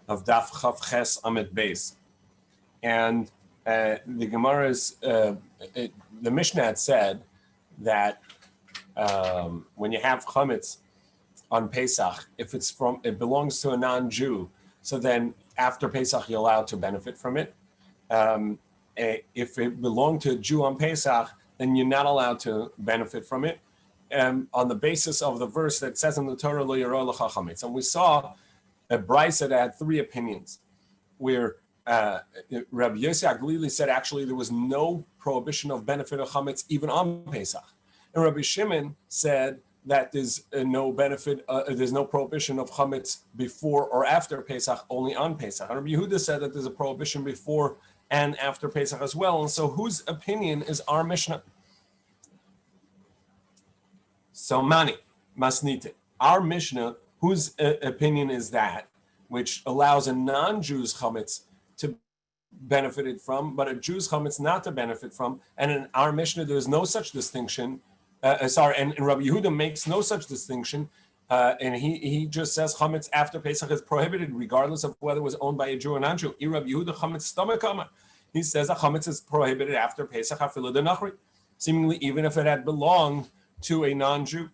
of Daf Chav Ches Amid Beis. And the Gemara's, the Mishnah had said that when you have chametz on Pesach, if it belongs to a non-Jew, so then after Pesach you're allowed to benefit from it. If it belonged to a Jew on Pesach, then you're not allowed to benefit from it. On the basis of the verse that says in the Torah, Lo Yirah Lecha Chametz. And we saw a brisa that had three opinions, where Rabbi Yossi Aglili said actually there was no prohibition of benefit of chametz even on Pesach, and Rabbi Shimon said that there's no benefit, there's no prohibition of chametz before or after Pesach, only on Pesach. And Rabbi Yehuda said that there's a prohibition before and after Pesach as well. And so, whose opinion is our Mishnah? So Mani Masnite, our Mishnah, whose opinion is that, which allows a non-Jew's chametz to benefit from, but a Jew's chametz not to benefit from. And in our Mishnah, there is no such distinction. And Rabbi Yehuda makes no such distinction. And he just says chametz after Pesach is prohibited, regardless of whether it was owned by a Jew or non-Jew. Rabbi Yehuda chametz stomach amar. He says a chametz is prohibited after Pesach, afilu denachri, seemingly even if it had belonged to a non-Jew.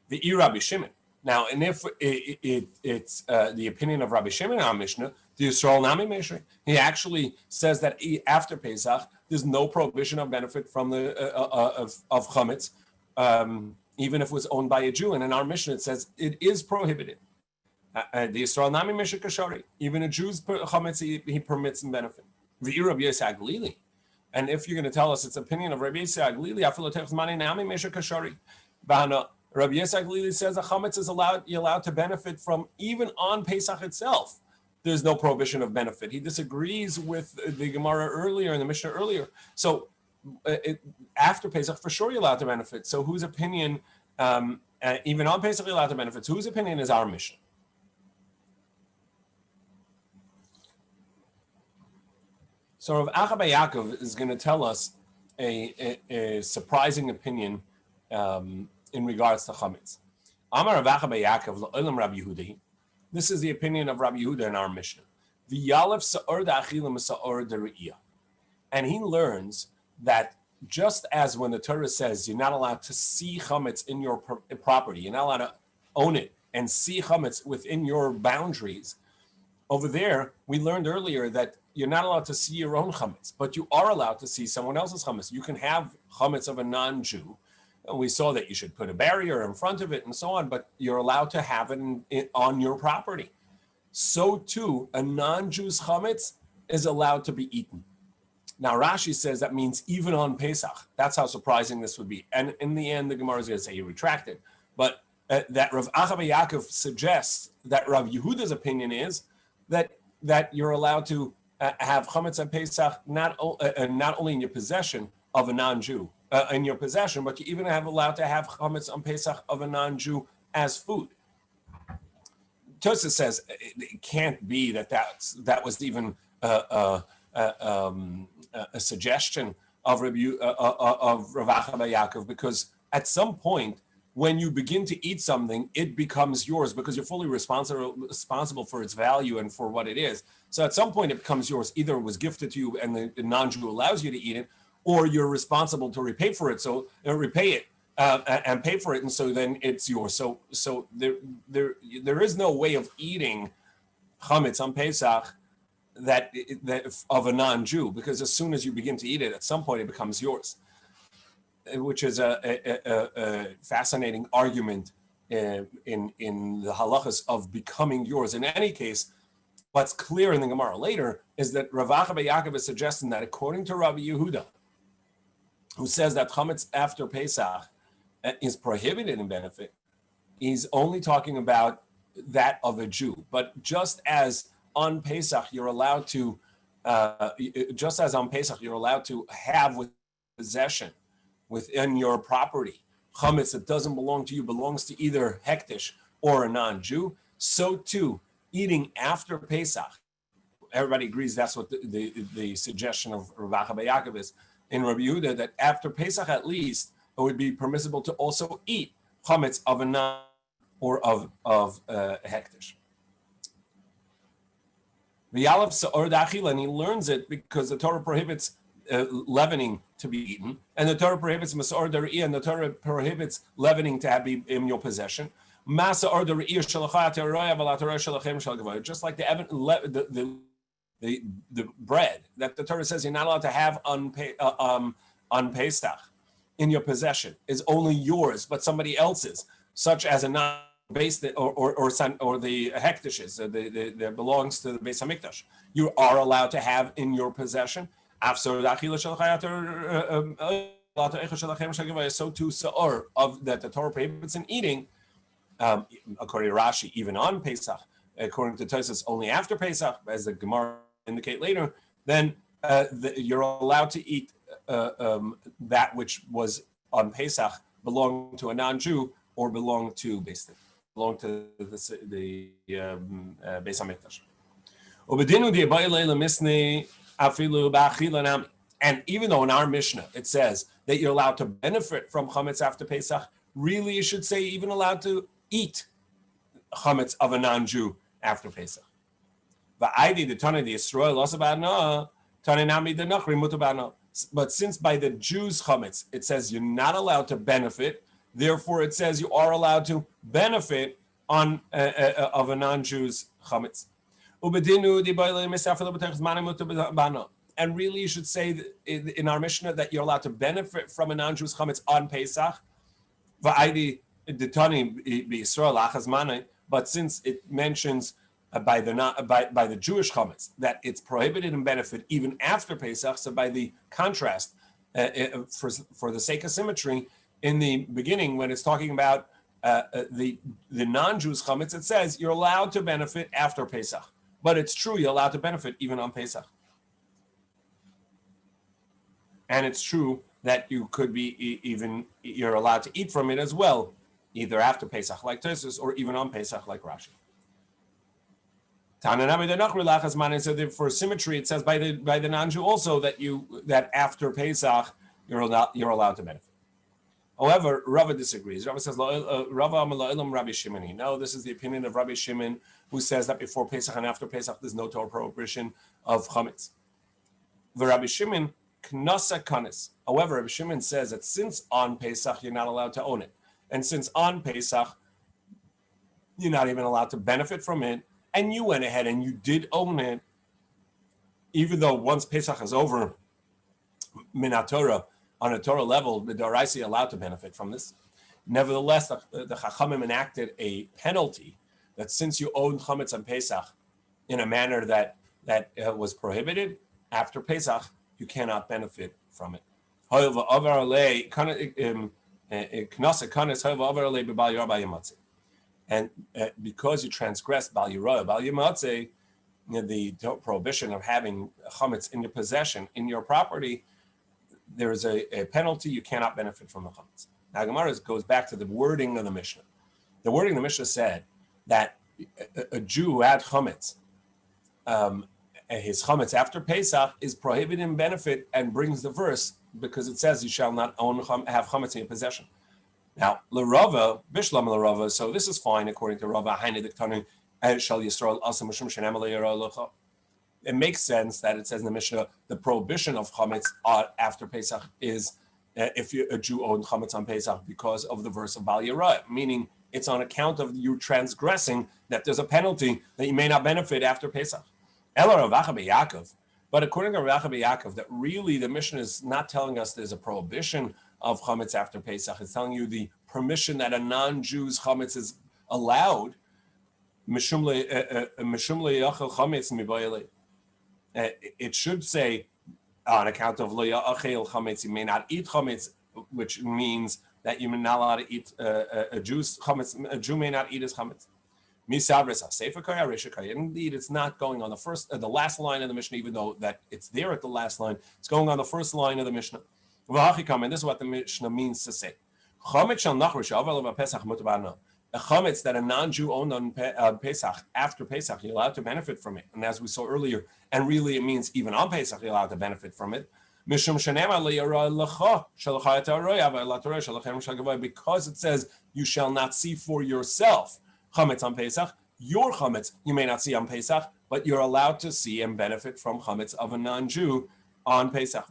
The Rabbi Shimon. Now, and if it's the opinion of Rabbi Shimon in our Mishnah, the Yisrael Nami Meshri, he actually says that after Pesach, there's no prohibition of benefit from the of chametz, even if it was owned by a Jew. And in our Mishnah, it says it is prohibited. The Yisrael Nami Meshri Kashari, even a Jew's chametz, he permits and benefit. The Rabbi Yossi Aglili. And if you're going to tell us it's opinion of Rabbi Yossi Aglili, Afilotech Mani Nami Meshri Kashari, Bahana. Rabbi Yossi Aglili says a chametz is you're allowed to benefit from even on Pesach itself. There's no prohibition of benefit. He disagrees with the Gemara earlier and the Mishnah earlier. So after Pesach, for sure you're allowed to benefit. So whose opinion, even on Pesach you're allowed to benefit. So whose opinion is our Mishnah? So Rav Acha bar Yaakov is going to tell us a surprising opinion in regards to chametz. Amar Rav Acha bar Yaakov la'olam Rabbi Yehuda. This is the opinion of Rabbi Yehuda in our Mishnah. V'yalef sa'or da'achilim sa'or da're'iyah. And he learns that just as when the Torah says you're not allowed to see chametz in your property, you're not allowed to own it and see chametz within your boundaries, over there, we learned earlier that you're not allowed to see your own chametz, but you are allowed to see someone else's chametz. You can have chametz of a non-Jew. And we saw that you should put a barrier in front of it and so on, but you're allowed to have it on your property. So too, a non-Jew's chametz is allowed to be eaten. Now Rashi says that means even on Pesach. That's how surprising this would be. And in the end, the Gemara is going to say he retracted. But that Rav Acha bar Yaakov suggests that Rav Yehuda's opinion is that you're allowed to have chametz on Pesach not only in your possession of a non-Jew, in your possession, but you even have allowed to have chametz on Pesach of a non-Jew as food. Tosfos says it can't be that was even a suggestion of Rav Acha bar Yaakov, because at some point when you begin to eat something, it becomes yours because you're fully responsible for its value and for what it is. So at some point it becomes yours. Either it was gifted to you and the non-Jew allows you to eat it, or you're responsible to repay for it. So repay it and pay for it, and so then it's yours. So there is no way of eating chametz on Pesach that of a non-Jew, because as soon as you begin to eat it, at some point it becomes yours, which is a fascinating argument in the halachas of becoming yours. In any case, what's clear in the Gemara later is that Rav Acha bar Yaakov is suggesting that according to Rabbi Yehuda, who says that chametz after Pesach is prohibited in benefit, he's only talking about that of a Jew. But just as on Pesach you're allowed to, have with possession within your property chametz that doesn't belong to you, belongs to either hektish or a non-Jew, so too eating after Pesach. Everybody agrees that's what the suggestion of Rav Acha bar Yaakov is in Rabbi Yehuda, that after Pesach at least it would be permissible to also eat chametz of a non or of hektish. V'yalav sa'or da'achila, and he learns it because the Torah prohibits leavening to be eaten, and the Torah prohibits masa'or da're'iyah, and the Torah prohibits leavening to be in your possession. Just like the bread that the Torah says you're not allowed to have on Pesach in your possession is only yours, but somebody else's, such as a non-base or the hektishes that belongs to the Beis Hamikdash. You are allowed to have in your possession. So too sa'or of that the Torah prohibits in eating. According to Rashi, even on Pesach, according to Tosfos, only after Pesach, as the Gemara indicate later, then you're allowed to eat that which was on Pesach belong to a non-Jew or belong to the Beis Hamikdash. And even though in our Mishnah it says that you're allowed to benefit from chametz after Pesach, really you should say even allowed to eat chametz of a non-Jew after Pesach. But since by the Jews' chametz it says you're not allowed to benefit, therefore it says you are allowed to benefit on of a non-Jew's chametz. And really you should say in our Mishnah that you're allowed to benefit from a non-Jew's chametz on Pesach. But since it mentions by the Jewish chametz that it's prohibited in benefit even after Pesach, so by the contrast, for the sake of symmetry, in the beginning when it's talking about the non-Jews chametz, it says you're allowed to benefit after Pesach, but it's true you're allowed to benefit even on Pesach, and it's true that you could be you're allowed to eat from it as well, either after Pesach like Tosfos or even on Pesach like Rashi. So for symmetry, it says by the non-Jew also that after Pesach you're allowed to benefit. However, Rava disagrees. Rava says, Rabbi Shimon. No, this is the opinion of Rabbi Shimon, who says that before Pesach and after Pesach there's no Torah prohibition of chametz. The Rabbi Shimon knasa kanis. However, Rabbi Shimon says that since on Pesach you're not allowed to own it, and since on Pesach you're not even allowed to benefit from it, and you went ahead and you did own it, even though once Pesach is over, min Torah, on a Torah level, the Doraisi allowed to benefit from this. Nevertheless, the Chachamim enacted a penalty that since you owned chametz on Pesach in a manner that was prohibited, after Pesach you cannot benefit from it. And because you transgressed Bal Yirah, Bal Yimatzeh, the prohibition of having chametz in your possession, in your property, there is a penalty. You cannot benefit from the chametz. Now, Gemara goes back to the wording of the Mishnah. The wording of the Mishnah said that a Jew who had chametz, his chametz after Pesach is prohibited in benefit, and brings the verse because it says you shall not have chametz in your possession. Now, l'Rava, bishlam l'Rava, so this is fine according to Rava. It makes sense that it says in the Mishnah the prohibition of chametz after Pesach is if a Jew owned chametz on Pesach because of the verse of Bal Yirah, meaning it's on account of you transgressing that there's a penalty that you may not benefit after Pesach. But according to Rav Yaakov, that really the Mishnah is not telling us there's a prohibition of chametz after Pesach. It's telling you the permission that a non-Jew's chametz is allowed. It should say on account of lo ya'achel chametz, you may not eat chametz, which means that you're not allowed to eat a Jew's chametz. A Jew may not eat his chametz. Indeed, it's not going on the last line of the Mishnah, even though that it's there at the last line. It's going on the first line of the Mishnah. And this is what the Mishnah means to say. A chametz that a non-Jew owned on Pesach, after Pesach, you're allowed to benefit from it. And as we saw earlier, and really it means even on Pesach, you're allowed to benefit from it. Because it says, you shall not see for yourself chametz on Pesach. Your chametz you may not see on Pesach, but you're allowed to see and benefit from chametz of a non-Jew on Pesach.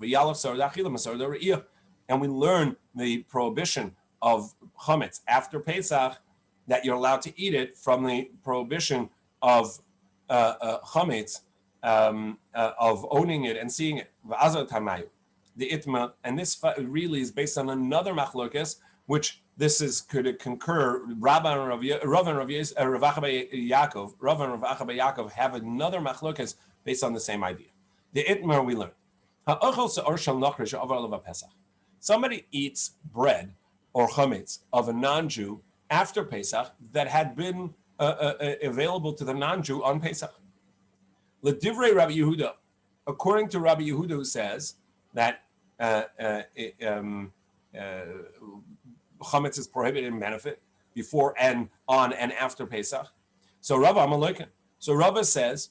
And we learn the prohibition of chametz after Pesach, that you're allowed to eat it, from the prohibition of chametz, of owning it and seeing it. The itma, and this really is based on another machlokas, which this is could concur. Rav and Rav Yaakov have another machlokas based on the same idea. The itma we learn. Somebody eats bread or chametz of a non-Jew after Pesach that had been available to the non-Jew on Pesach. L'divrei Rabbi Yehuda, according to Rabbi Yehuda, who says that chametz is prohibited in benefit before and on and after Pesach. So Rava Amalekin. So Rava says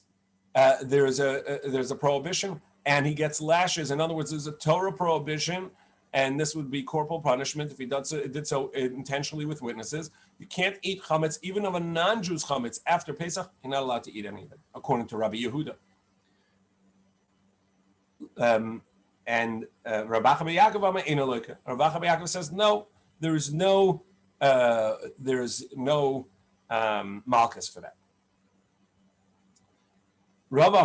there's a prohibition, and he gets lashes. In other words, there's a Torah prohibition, and this would be corporal punishment if he did so intentionally with witnesses. You can't eat chametz, even of a non-Jew's chametz, after Pesach. You're not allowed to eat anything, according to Rabbi Yehuda. And Rabbi Yaakov says no. There's no malchus for that. Rava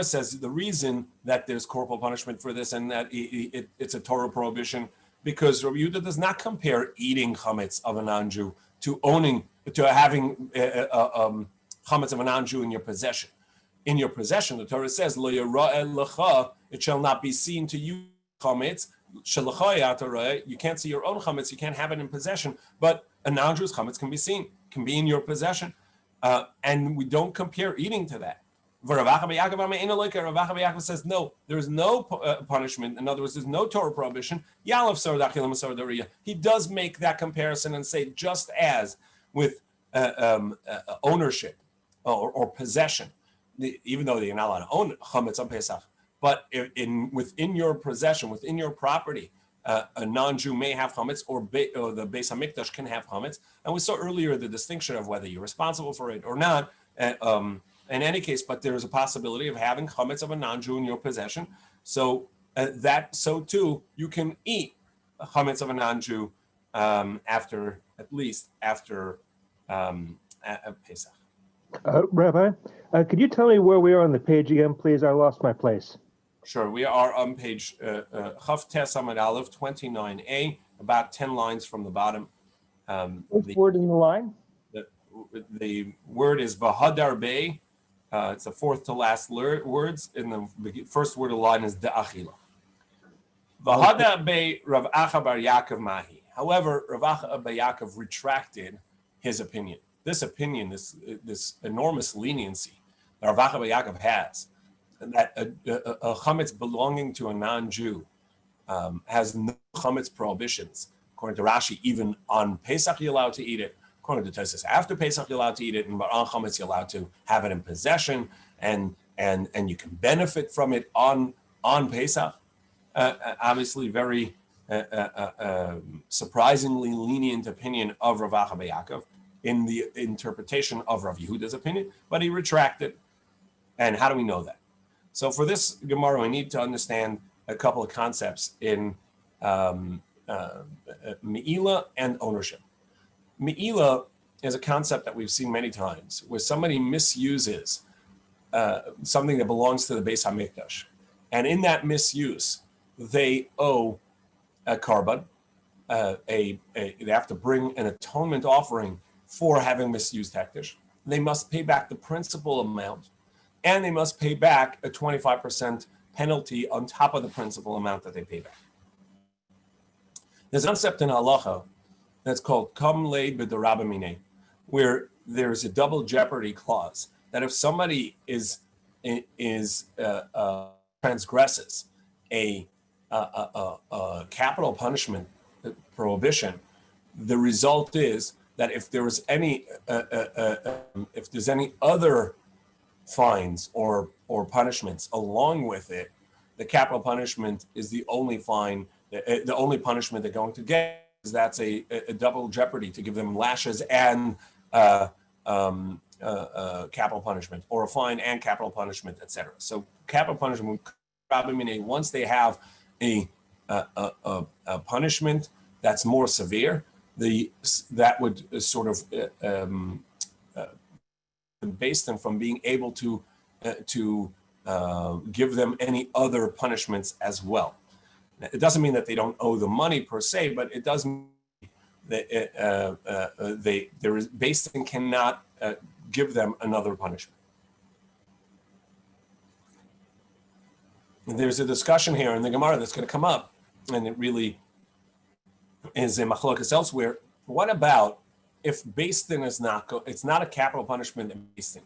says the reason that there's corporal punishment for this and that it's a Torah prohibition, because Rabbi Yehuda does not compare eating chametz of a non-Jew to having chametz of a non-Jew in your possession. In your possession, the Torah says, "Lo yara'eh lecha," it shall not be seen to you chametz. You can't see your own chametz, you can't have it in possession, but a non-Jew's chametz can be seen, can be in your possession, and we don't compare eating to that. Rav Yaakov says no, there's no punishment. In other words, there's no Torah prohibition. He does make that comparison and say, just as with ownership or possession, even though you're not allowed to own chametz on Pesach, but within your possession, within your property, a non-Jew may have chametz, or the Beis Hamikdash can have chametz. And we saw earlier the distinction of whether you're responsible for it or not. In any case, but there is a possibility of having chametz of a non-Jew in your possession. So so too, you can eat chametz of a non-Jew after Pesach. Rabbi, could you tell me where we are on the page again, please? I lost my place. Sure, we are on page Chaf Tes Amud Aleph 29a, about 10 lines from the bottom. Which word in the line? The word is V'hadar Bey. It's the fourth to last words. In the first word of the line is Da'achila. V'hadar Bey Rav Acha bar Yaakov Mahi. However, Rav Acha bar Yaakov retracted his opinion. This opinion, this enormous leniency that Rav Acha bar Yaakov has, that a chametz belonging to a non-Jew has no chametz prohibitions. According to Rashi, even on Pesach you're allowed to eat it. According to Tosfos, after Pesach you're allowed to eat it, and on chametz you're allowed to have it in possession, and you can benefit from it on Pesach. Obviously, very surprisingly lenient opinion of Rav Acha bar Yaakov in the interpretation of Rav Yehuda's opinion, but he retracted. And how do we know that? So for this Gemara, we need to understand a couple of concepts in Me'ila and ownership. Me'ila is a concept that we've seen many times, where somebody misuses something that belongs to the Beis Hamikdash. And in that misuse, they owe a korban. They have to bring an atonement offering for having misused hektish. They must pay back the principal amount, and they must pay back a 25% penalty on top of the principal amount that they pay back. There's a concept in halacha that's called kam leid b'derabah mineh, where there's a double jeopardy clause that if somebody transgresses a capital punishment prohibition, the result is that if there's any other fines or punishments along with it, the capital punishment is the only fine, the only punishment they're going to get. That's a double jeopardy to give them lashes and capital punishment, or a fine and capital punishment, etc. So capital punishment would probably mean once they have a punishment that's more severe, that would sort of base them from being able to give them any other punishments as well. It doesn't mean that they don't owe the money per se, but it does mean that Beis Din cannot give them another punishment. There's a discussion here in the Gemara that's going to come up, and it really is a machlokas elsewhere. What about if Beis Din is it's not a capital punishment in Beis Din?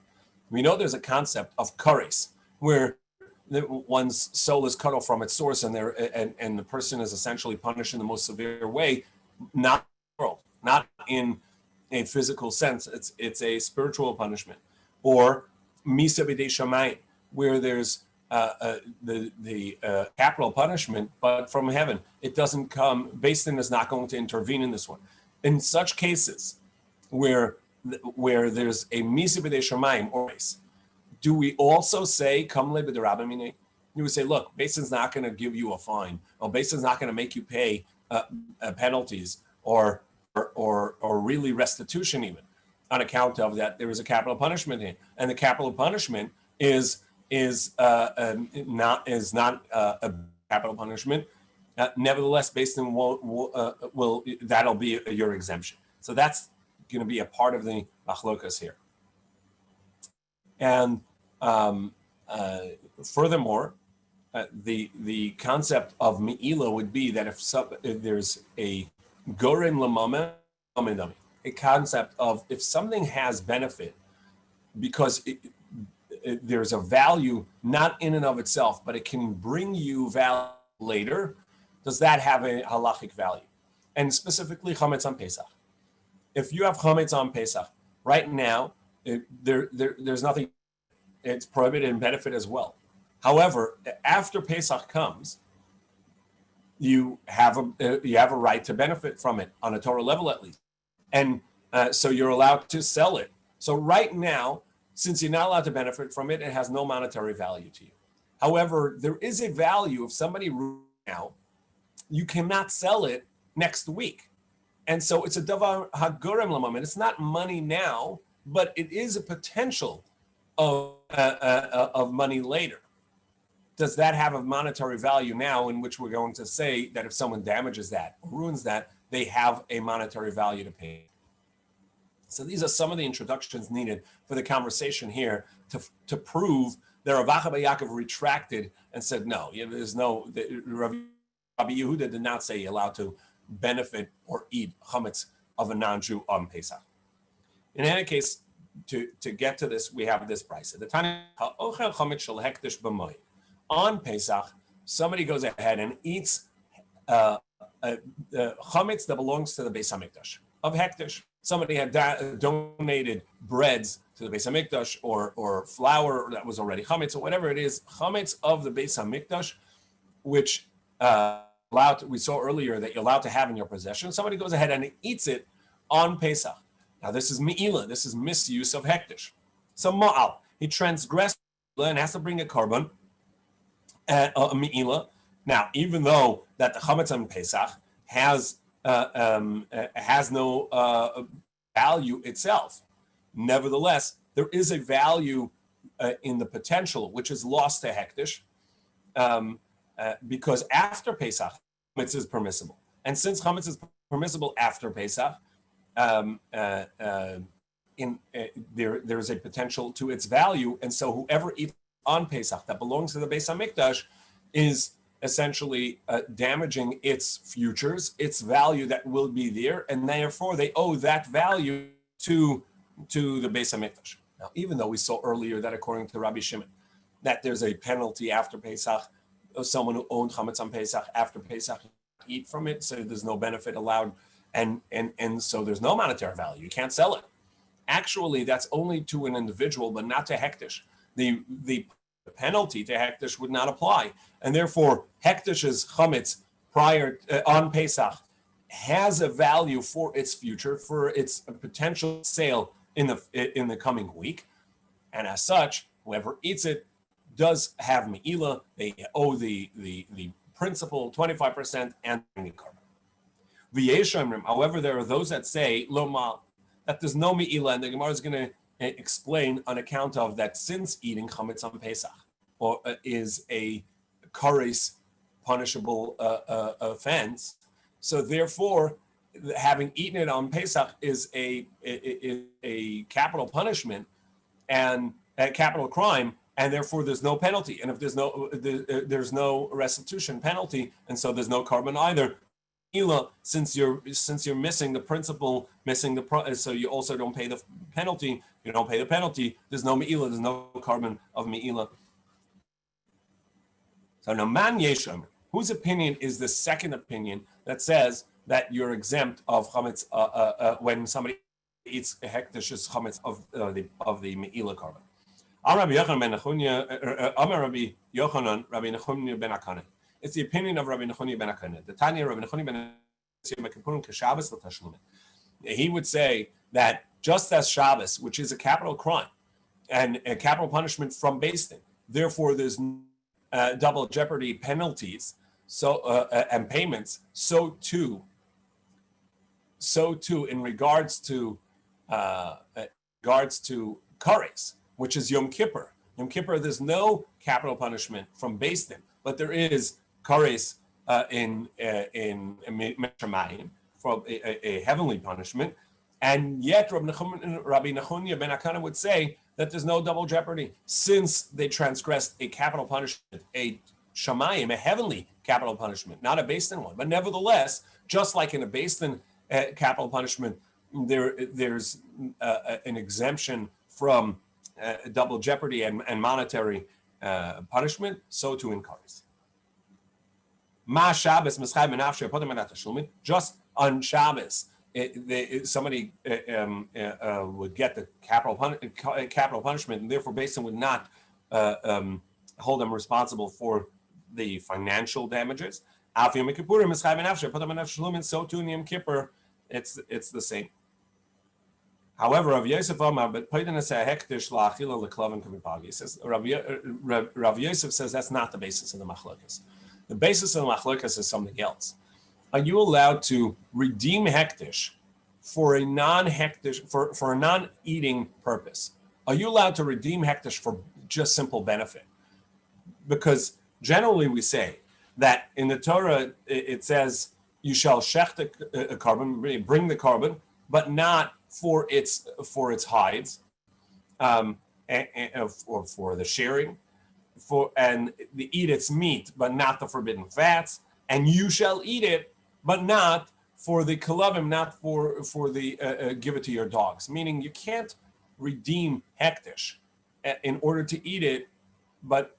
We know there's a concept of kares, where one's soul is cut off from its source, and the person is essentially punished in the most severe way, not in the world, not in a physical sense. It's a spiritual punishment, or misa b'dei shamayim, where there's the capital punishment, but from heaven. It doesn't come. Beis Din is not going to intervene in this one. In such cases, where there's a misa b'dei shamayim or race, do we also say kamle b'derabamine? You would say, look, Beis Din's not going to give you a fine, or Beis Din's not going to make you pay penalties or really restitution even, on account of that there is a capital punishment here, and the capital punishment is not a capital punishment. Nevertheless, Beis Din will that'll be your exemption. So that's going to be a part of the machlokas here. And furthermore, the concept of me'ila would be that if there's a gorem l'mameh, a concept of if something has benefit because there's a value not in and of itself, but it can bring you value later, does that have a halachic value? And specifically chametz on Pesach. If you have chametz on Pesach, right now, there's nothing, it's prohibited in benefit as well. However, after Pesach comes, you have a right to benefit from it on a Torah level at least. And so you're allowed to sell it. So right now, since you're not allowed to benefit from it, it has no monetary value to you. However, there is a value if somebody now, you cannot sell it next week. And so it's a davar hagorem l'mameh. It's not money now, but it is a potential of money later. Does that have a monetary value now, in which we're going to say that if someone damages that, or ruins that, they have a monetary value to pay? So these are some of the introductions needed for the conversation here to prove that Rav Acha bar Yaakov retracted and said, no, there's no, Rabbi Yehuda did not say you're allowed to benefit or eat chametz of a non-Jew on Pesach. In any case, to get to this, we have this price. The Tanya, ha'ochel chametz shel hekdesh b'moed. On Pesach, somebody goes ahead and eats chametz that belongs to the Beis Hamikdash of hekdesh. Somebody had donated breads to the Beis Hamikdash or flour that was already chametz or whatever it is, chametz of the Beis Hamikdash, which we saw earlier that you're allowed to have in your possession. Somebody goes ahead and eats it on Pesach. Now this is me'ila, this is misuse of hekdesh. So ma'al, he transgressed and has to bring a korban, a me'ila. Now, even though that the chametz on Pesach has no value itself, nevertheless, there is a value in the potential, which is lost to hekdesh, because after Pesach, chametz is permissible. And since chametz is permissible after Pesach, there is a potential to its value. And so whoever eats on Pesach that belongs to the Beis Hamikdash is essentially damaging its futures, its value that will be there, and therefore they owe that value to the Beis Hamikdash. Now, even though we saw earlier that according to Rabbi Shimon, that there's a penalty after Pesach, someone who owned chametz on Pesach after Pesach eat from it, so there's no benefit allowed, and so there's no monetary value. You can't sell it. Actually, that's only to an individual, but not to hekdesh. The penalty to hekdesh would not apply, and therefore hekdesh's chametz prior on Pesach has a value for its future, for its potential sale in the coming week, and as such, whoever eats it does have me'ila. They owe the principal 25% and the carbon. However, there are those that say lo mal, that there's no me'ila, and the Gemara is going to explain on account of that, since eating chametz on Pesach or is a kares punishable offense, so therefore having eaten it on Pesach is a capital punishment and a capital crime, and therefore there's no penalty. And if there's no restitution penalty, and so there's no carbon either. Since you're missing the principle, so you also don't pay the penalty. You don't pay the penalty. There's no me'ila. There's no carbon of me'ila. So now man yesham, whose opinion is the second opinion that says that you're exempt of chametz when somebody eats a hektish chametz of the me'ila carbon. Rabbi Yochanan ben Nechunya ben Akana. It's the opinion of Rabbi Nechunya ben Akana. The Tanya Rabbi Nechunya ben Akana. He would say that just as Shabbos, which is a capital crime and a capital punishment from Beis Din, therefore there's double jeopardy penalties, and payments. So too in regards to kares, which is Yom Kippur. Yom Kippur, there's no capital punishment from Beis Din, but there is kares in Meshamayim for a heavenly punishment. And yet Rabbi Nechunya ben Akana would say that there's no double jeopardy since they transgressed a capital punishment, a Shamayim, a heavenly capital punishment, not a Beis Din one. But nevertheless, just like in a Beis Din capital punishment, there's an exemption from double jeopardy and monetary punishment, so too in kares. Just on Shabbos, somebody would get the capital punishment, and therefore Beis Din would not hold them responsible for the financial damages. So too in Yom Kippur, it's the same. However, Rav Yosef says Rav Yosef says that's not the basis of the machlokas. The basis of the machlokas is something else. Are you allowed to redeem hektish for a non-hektish for a non-eating purpose? Are you allowed to redeem hektish for just simple benefit? Because generally we say that in the Torah it says you shall shech a carbon, bring the carbon, but not for its hides, or for the shearing, and eat its meat, but not the forbidden fats, and you shall eat it, but not for the kalavim, not for the give it to your dogs. Meaning you can't redeem hektish in order to eat it, but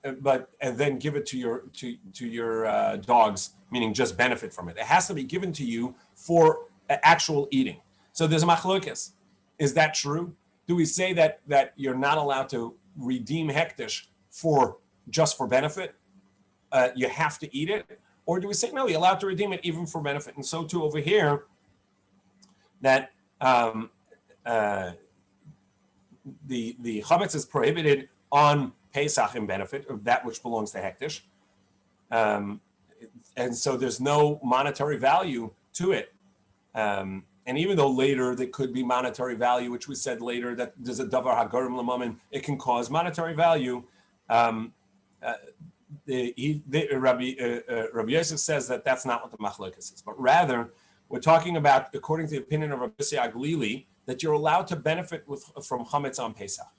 and then give it to your dogs. Meaning just benefit from it. It has to be given to you for actual eating. So there's a machlokas. Is that true? Do we say that you're not allowed to redeem hektish for benefit? You have to eat it, or do we say no? You're allowed to redeem it even for benefit? And so too over here, that the chametz is prohibited on Pesach in benefit of that which belongs to hektish, and so there's no monetary value to it. And even though later there could be monetary value, which we said later that there's a davar hagarim l'mammon, it can cause monetary value. Rabbi Yosef says that that's not what the machlokas is, but rather we're talking about, according to the opinion of Rabbi Yossi Aglili, that you're allowed to benefit from chametz on Pesach.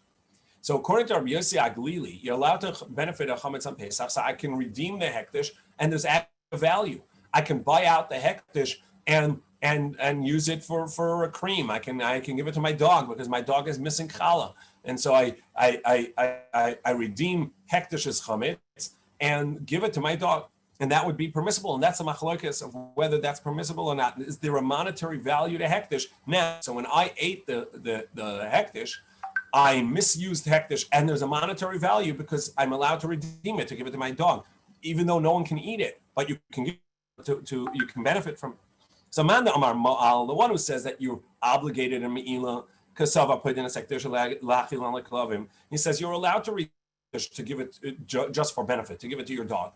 So according to Rabbi Yossi Aglili, you're allowed to benefit of chametz on Pesach. So I can redeem the hektish, and there's added value. I can buy out the hektish and use it for a cream. I can give it to my dog because my dog is missing challah, and so I redeem hektish's chametz and give it to my dog, and that would be permissible. And that's a machlokas of whether that's permissible or not. Is there a monetary value to hektish? Now, so when I ate the hektish, I misused hektish, and there's a monetary value because I'm allowed to redeem it to give it to my dog, even though no one can eat it, but you can give it you can benefit from it. So Man Amar Ma'al, the one who says that you're obligated in Me'ila He says you're allowed to read to give it just for benefit, to give it to your dog.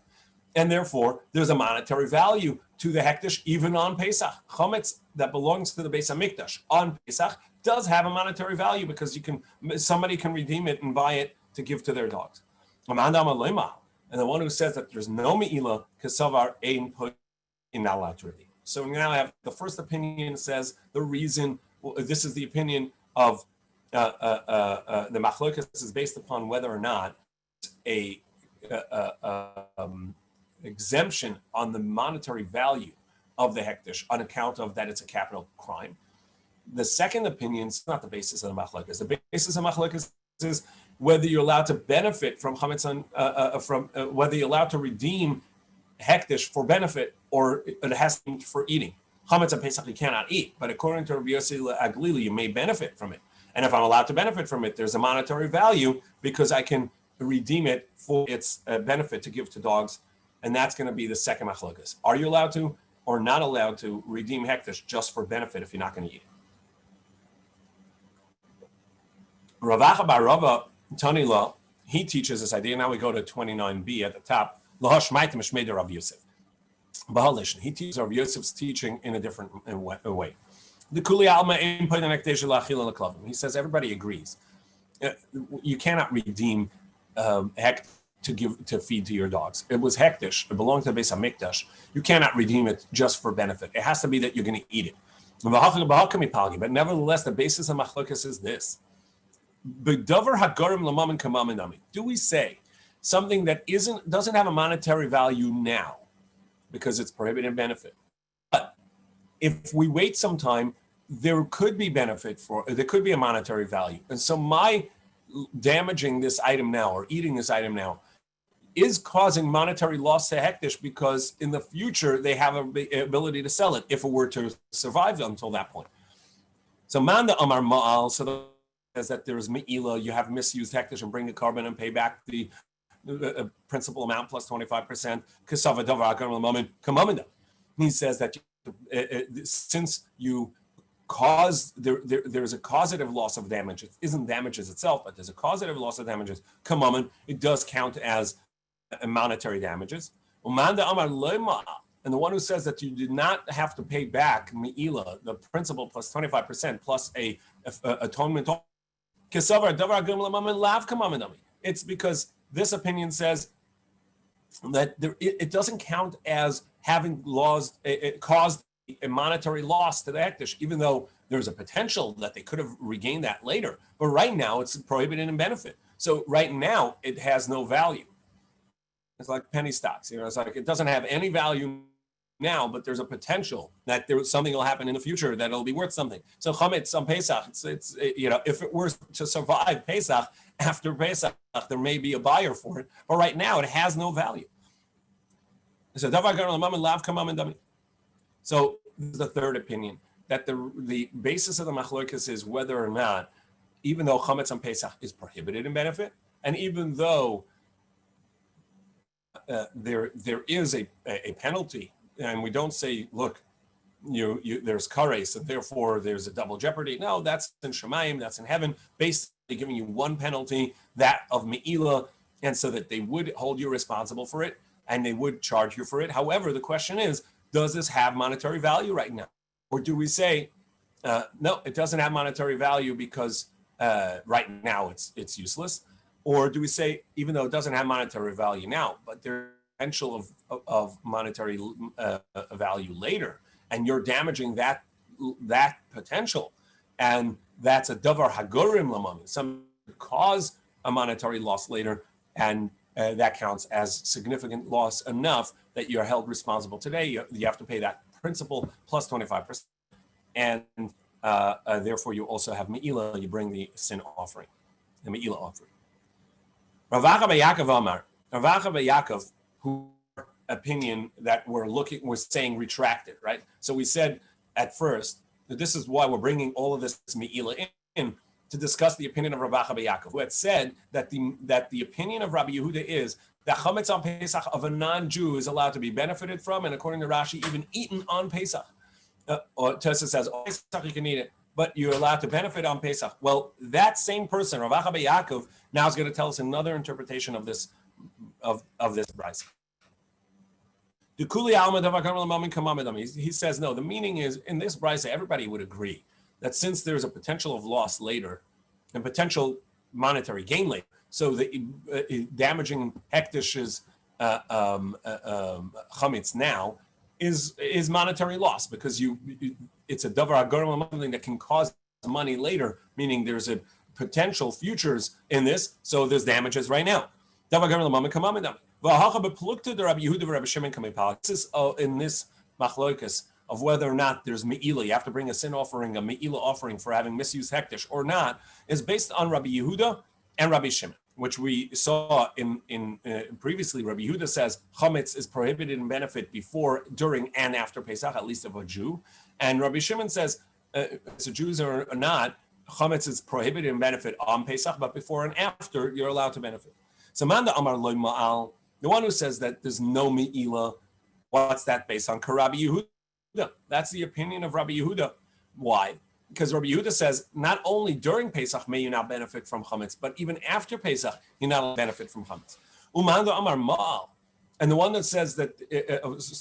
And therefore, there's a monetary value to the hektish even on Pesach. Chometz that belongs to the Beis Hamikdash on Pesach does have a monetary value because somebody can redeem it and buy it to give to their dogs. And the one who says that there's no me'ila, kesavar ein put in alatridi. So we now have the first opinion says the reason, this is the opinion of the machlokas is based upon whether or not a exemption on the monetary value of the hektish on account of that it's a capital crime. The second opinion is not the basis of the machlokas. The basis of machlokas is whether you're allowed to benefit from chametz whether you're allowed to redeem hektish for benefit or it has to be for eating. Chametz on Pesach you cannot eat, but according to Rabbi Yossi Aglili, you may benefit from it. And if I'm allowed to benefit from it, there's a monetary value because I can redeem it for its benefit to give to dogs. And that's going to be the second machlokas. Are you allowed to or not allowed to redeem hektish just for benefit if you're not going to eat it? Ravacha bar Rava Tanila, he teaches this idea. Now we go to 29b at the top. Rav Yosef. He teaches Rav Yosef's teaching in a different way. He says everybody agrees. You cannot redeem hektish to feed to your dogs. It was hektish. It belonged to the Beis Hamikdash. You cannot redeem it just for benefit. It has to be that you're going to eat it. But nevertheless, the basis of machlokas is this. Do we say something that doesn't have a monetary value now because it's prohibited benefit? But if we wait some time, there could be there could be a monetary value. And so my damaging this item now or eating this item now is causing monetary loss to hektish because in the future they have the ability to sell it if it were to survive until that point. So Manda Amar Ma'al says that there is me'ila, you have misused hektish and bring the carbon and pay back the principal amount plus 25%. Kasava Davar Agam L'Mamin Kamamida. He says that since you there's a causative loss of damage. It isn't damages itself, but there's a causative loss of damages. Kamaman, it does count as monetary damages. Umanda Amar Lema, and the one who says that you did not have to pay back Me'ila, the principal plus 25% plus a atonement. It's because this opinion says that it doesn't count as having caused a monetary loss to the hektish, even though there's a potential that they could have regained that later. But right now, it's prohibited in benefit. So right now, it has no value. It's like penny stocks. It's like it doesn't have any value now, but there's a potential that something will happen in the future that'll be worth something. So chametz on Pesach, it's if it were to survive Pesach after Pesach, there may be a buyer for it. But right now, it has no value. So So this is the third opinion, that the basis of the machlokas is whether or not, even though chametz on Pesach is prohibited in benefit, and even though there is a penalty, and we don't say, look, there's kares, and therefore there's a double jeopardy. No, that's in Shemayim, that's in heaven, basically giving you one penalty, that of Me'ila, and so that they would hold you responsible for it, and they would charge you for it. However, the question is, does this have monetary value right now? Or do we say, no, it doesn't have monetary value because right now it's useless? Or do we say, even though it doesn't have monetary value now, but there's potential of monetary value later, and you're damaging that potential, and that's a davar hagorim lamami, some cause a monetary loss later, and that counts as significant loss enough that you're held responsible today. You have to pay that principal plus 25%, and therefore you also have me'ila. You bring the sin offering, the me'ila offering. Rav Acha bar Yaakov Amar, Rav Acha bar Yaakov, who opinion that we're saying retracted, right? So we said at first that this is why we're bringing all of this me'ila in to discuss the opinion of Rav Acha bar Yaakov, who had said that the opinion of Rabbi Yehuda is that chametz on Pesach of a non-Jew is allowed to be benefited from, and according to Rashi, even eaten on Pesach. Or Tessa says, on Pesach you can eat it, but you're allowed to benefit on Pesach. Well, that same person, Rav Acha bar Yaakov, now is going to tell us another interpretation of this brisa. He says, no, the meaning is, in this brisa, everybody would agree that since there's a potential of loss later and potential monetary gain later, so the damaging Hektish's chametz now is monetary loss, because it's a davar hagorim something that can cause money later, meaning there's a potential futures in this, so there's damages right now. This is in this machlokas of whether or not there's me'ila, you have to bring a sin offering, a me'ila offering for having misused hektish or not, is based on Rabbi Yehuda and Rabbi Shimon, which we saw in previously. Rabbi Yehuda says chametz is prohibited in benefit before, during, and after Pesach, at least of a Jew. And Rabbi Shimon says, so Jews or not, chametz is prohibited in benefit on Pesach, but before and after, you're allowed to benefit. So Manda Amar Loy Ma'al, the one who says that there's no me'ila, what's that based on? Rabbi Yehuda. That's the opinion of Rabbi Yehuda. Why? Because Rabbi Yehuda says not only during Pesach may you not benefit from chametz, but even after Pesach you're not allowed to benefit from chametz. Umando Amar Ma'al, and the one that says that,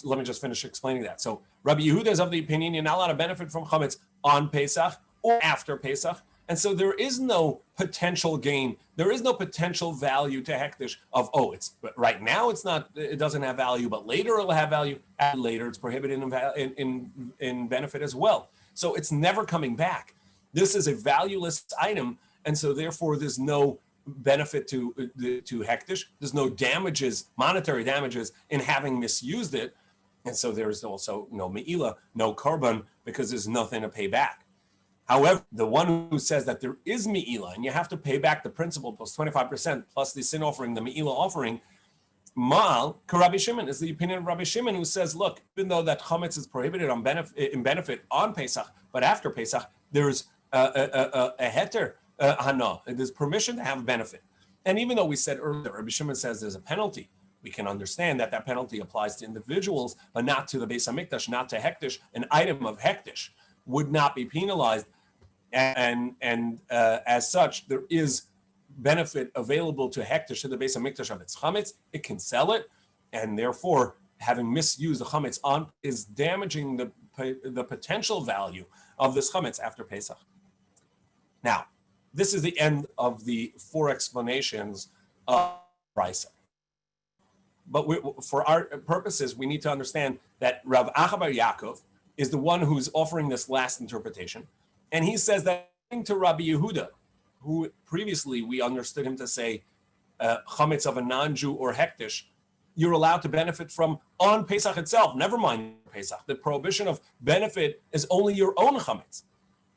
let me just finish explaining that. So Rabbi Yehuda is of the opinion you're not allowed to benefit from chametz on Pesach or after Pesach, and so there is no potential gain, there is no potential value to hektish of, it's right now it's not, it doesn't have value, but later it'll have value. And later it's prohibited in benefit as well. So it's never coming back. This is a valueless item, and so therefore there's no benefit to hektish. There's no damages, monetary damages, in having misused it, and so there's also no me'ila, no korban, because there's nothing to pay back. However, the one who says that there is me'ila, and you have to pay back the principal plus 25% plus the sin offering, the me'ila offering, Ma'al, Rabbi Shimon, is the opinion of Rabbi Shimon, who says, look, even though that chametz is prohibited in benefit on Pesach, but after Pesach, there's a heter hana, there's permission to have benefit. And even though we said earlier, Rabbi Shimon says there's a penalty, we can understand that penalty applies to individuals, but not to the Beis HaMikdash, not to hektish. An item of hektish would not be penalized, and as such, there is benefit available to hektish, to the Beis HaMikdash of its chametz. It can sell it, and therefore, having misused the chametz on is damaging the potential value of this chametz after Pesach. Now, this is the end of the 4 explanations of brisa. But for our purposes, we need to understand that Rav Acha bar Yaakov is the one who's offering this last interpretation, and he says that according to Rabbi Yehuda, who previously we understood him to say chametz of a non-Jew or hektish, you're allowed to benefit from on Pesach itself, never mind Pesach. The prohibition of benefit is only your own chametz.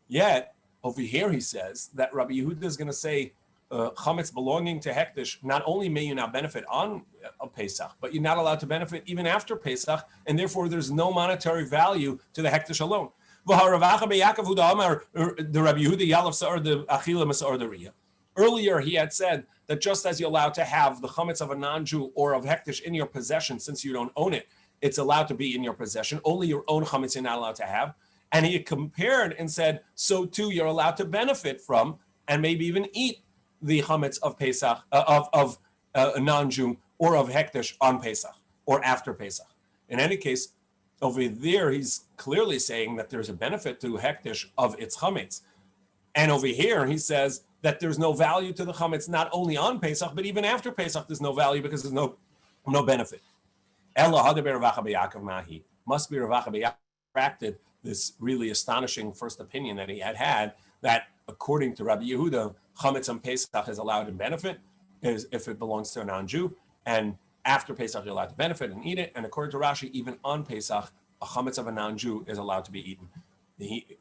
Yet, over here he says that Rabbi Yehuda is going to say chametz belonging to hektish, not only may you not benefit on Pesach, but you're not allowed to benefit even after Pesach, and therefore there's no monetary value to the hektish alone. Earlier, he had said that just as you're allowed to have the chametz of a non-Jew or of hektish in your possession, since you don't own it, it's allowed to be in your possession. Only your own chametz you're not allowed to have. And he compared and said, so too you're allowed to benefit from and maybe even eat the chametz of Pesach, of a non-Jew or of hektish on Pesach or after Pesach. In any case, over there, he's clearly saying that there's a benefit to hektish of its chametz. And over here, he says that there's no value to the chametz, not only on Pesach, but even after Pesach, there's no value because there's no benefit. Must be Rav Acha bar Yaakov retracted this really astonishing first opinion that he had, that according to Rabbi Yehuda, chametz on Pesach is allowed in benefit if it belongs to a non-Jew, and after Pesach, you're allowed to benefit and eat it. And according to Rashi, even on Pesach, a chametz of a non-Jew is allowed to be eaten.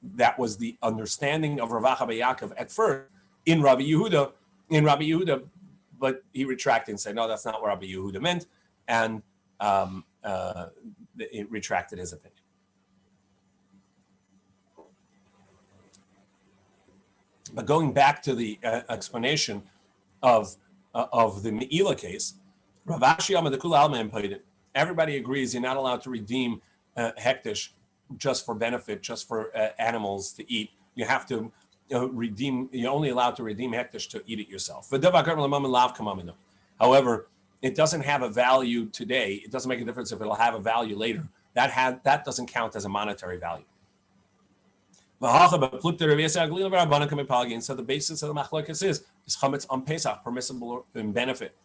That was the understanding of Rav Acha bar Yaakov at first in Rabbi Yehuda, but he retracted and said, no, that's not what Rabbi Yehuda meant, and it retracted his opinion. But going back to the explanation of the Me'ila case, Rav Ashi Amar Kula Alma implied it. Everybody agrees you're not allowed to redeem hektish just for benefit, just for animals to eat you have to redeem. You're only allowed to redeem hektish to eat it yourself. However, it doesn't have a value today. It doesn't make a difference if it'll have a value later. That doesn't count as a monetary value. So the basis of the machlokes is chametz on Pesach permissible in benefit?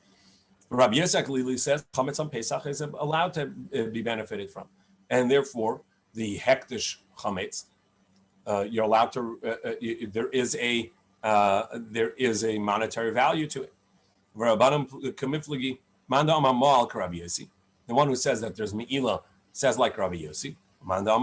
Rabbi Tzvi says chametz on Pesach is allowed to be benefited from, and therefore the hektish chametz you're allowed to. There is a monetary value to it. The one who says that there's me'ila says like Rabbi Yossi. And the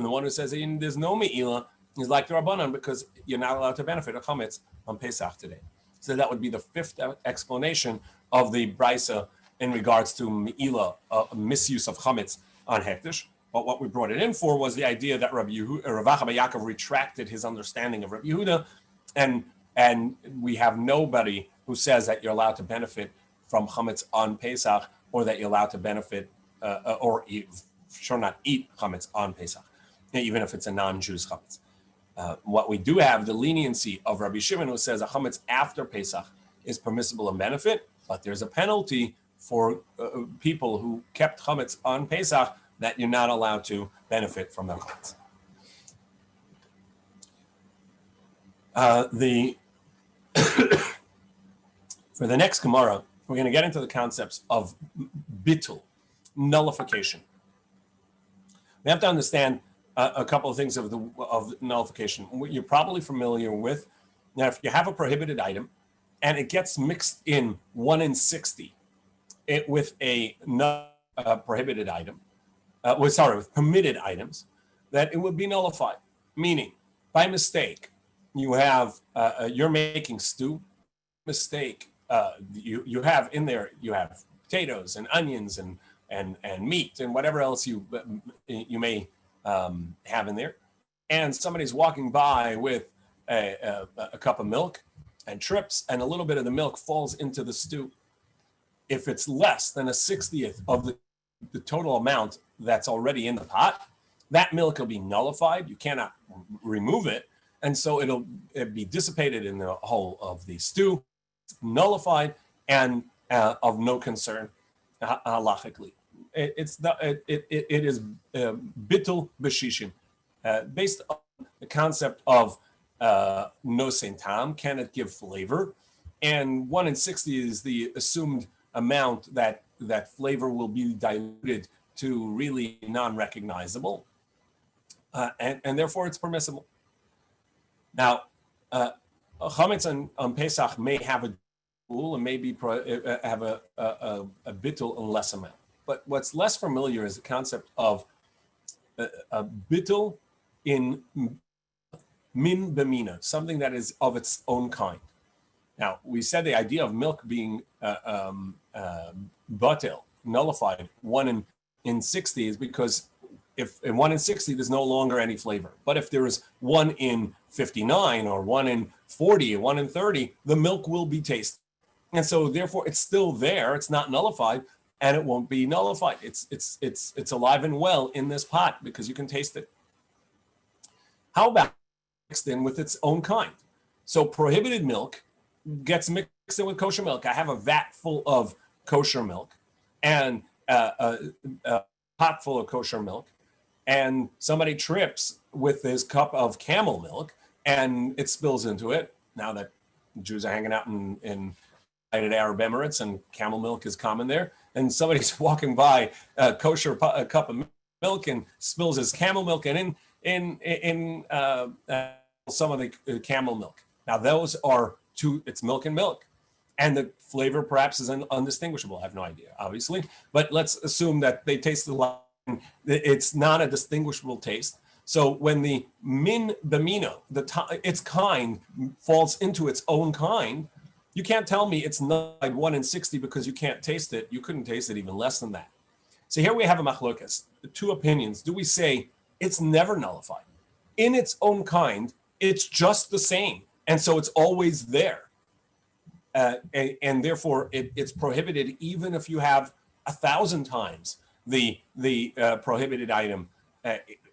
one who says there's no me'ila is like the Rabbanan, because you're not allowed to benefit a chametz on Pesach today. So that would be the fifth explanation of the brisa in regards to me'ila, misuse of chametz on hektish. But what we brought it in for was the idea that Rav Acha bar Yaakov retracted his understanding of Rabbi Yehuda, and we have nobody who says that you're allowed to benefit from chametz on Pesach, or that you're allowed to benefit or eat chametz on Pesach, even if it's a non-Jews chametz. What we do have the leniency of Rabbi Shimon, who says a chametz after Pesach is permissible in benefit, but there's a penalty for people who kept chametz on Pesach that you're not allowed to benefit from their chametz. For the next Gemara, we're going to get into the concepts of bittul, nullification. We have to understand a couple of things of nullification. You're probably familiar with. Now, if you have a prohibited item and it gets mixed in 1 in 60 with a prohibited item, with permitted items, that it would be nullified. Meaning, by mistake, you have you're making stew. Mistake, you have in there, you have potatoes and onions and meat and whatever else you may have in there, and somebody's walking by with a cup of milk and trips, and a little bit of the milk falls into the stew. If it's less than a 60th of the total amount that's already in the pot, that milk will be nullified. You cannot remove it, and so it'll be dissipated in the whole of the stew, nullified, and of no concern halachically. It is bittul b'shishim, based on the concept of no sein tam, can it give flavor, and 1 in 60 is the assumed amount that flavor will be diluted to really non-recognizable, and therefore it's permissible. Now, chametz on Pesach may have a rule and maybe have a bittul in less amount. But what's less familiar is the concept of a bittul in min b'mina, something that is of its own kind. Now, we said the idea of milk being batel, nullified, 1 in 60 is because if in 1 in 60 there's no longer any flavor. But if there is 1 in 59 or 1 in 40 or 1 in 30, the milk will be tasted. And so therefore it's still there, it's not nullified, and it won't be nullified. It's alive and well in this pot because you can taste it. How about mixed in with its own kind? So prohibited milk gets mixed in with kosher milk. I have a vat full of kosher milk and a pot full of kosher milk, and somebody trips with his cup of camel milk and it spills into it. Now that Jews are hanging out in United Arab Emirates and camel milk is common there, and somebody's walking by a kosher cup of milk and spills his camel milk and in some of the camel milk. Now those are it's milk and milk, and the flavor perhaps is undistinguishable. I have no idea, obviously, but let's assume that they taste alike. It's not a distinguishable taste. So when the min b'mino, its kind, falls into its own kind, you can't tell me it's not like 1 in 60 because you can't taste it. You couldn't taste it even less than that. So here we have a machlokas, the two opinions. Do we say it's never nullified? In its own kind, it's just the same, and so it's always there. And therefore it's prohibited even if you have 1,000 times the prohibited item.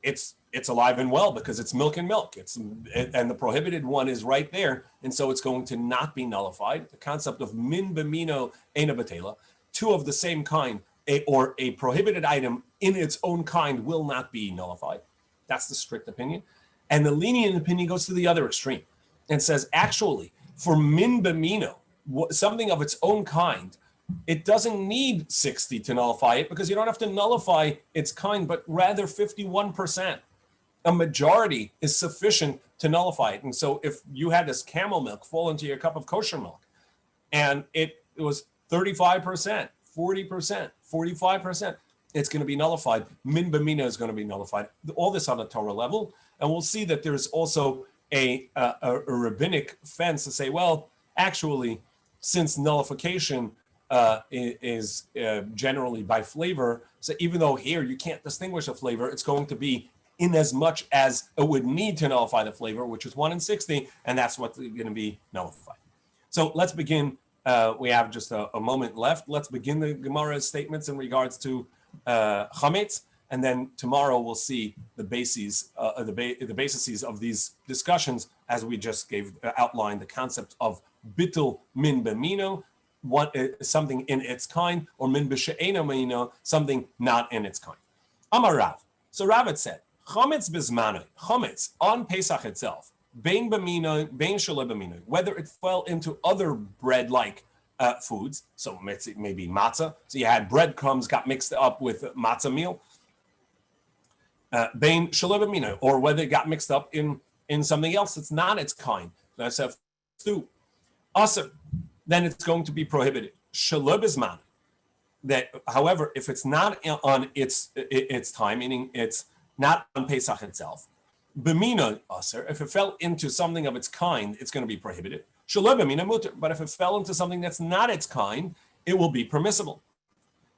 It's it's alive and well because it's milk and milk. And the prohibited one is right there, and so it's going to not be nullified. The concept of min b'mino eina batela, two of the same kind, or a prohibited item in its own kind will not be nullified. That's the strict opinion. And the lenient opinion goes to the other extreme and says, actually, for min b'mino, something of its own kind, it doesn't need 60 to nullify it because you don't have to nullify its kind, but rather 51%. A majority is sufficient to nullify it. And so if you had this camel milk fall into your cup of kosher milk and it was 35%, 40%, 45%, it's going to be nullified. Min b'mina is going to be nullified. All this on a Torah level. And we'll see that there's also a rabbinic fence to say, well, actually, since nullification is generally by flavor, so even though here you can't distinguish a flavor, it's going to be in as much as it would need to nullify the flavor, which is 1 in 60, and that's what's going to be nullified. So let's begin. We have just a moment left. Let's begin the Gemara's statements in regards to chametz, and then tomorrow we'll see the bases, the bases of these discussions as we just outlined the concept of bittul min b'mino, something in its kind, or min b'she'ena mino, something not in its kind. Amar Rav. So Rav had said, chametz bizmanoi, chametz on Pesach itself, bein b'mino, bein shelo b'mino, whether it fell into other bread-like foods, so maybe matzah, so you had breadcrumbs got mixed up with matzah meal, bein shelo b'mino, or whether it got mixed up in something else that's not its kind, that's a stew, aser, then it's going to be prohibited. Shelo bizmanoi, that, however, if it's not on its time, meaning it's not on Pesach itself, b'mina aser, if it fell into something of its kind, it's going to be prohibited. Shelo b'mina muter, but if it fell into something that's not its kind, it will be permissible.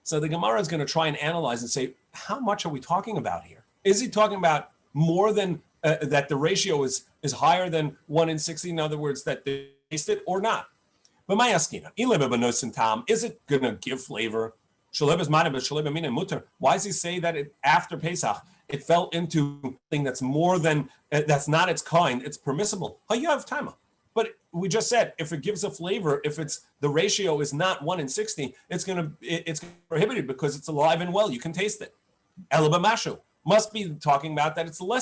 So the Gemara is going to try and analyze and say, how much are we talking about here? Is he talking about more than that the ratio is higher than 1 in 60? In other words, that they taste it or not? But my askina, is it going to give flavor? Why does he say that after Pesach it fell into something that's more than that's not its kind? It's permissible. You have time, but we just said if it gives a flavor, if it's the ratio is not 1 in 60, it's prohibited because it's alive and well. You can taste it. Elabamashu must be talking about that it's less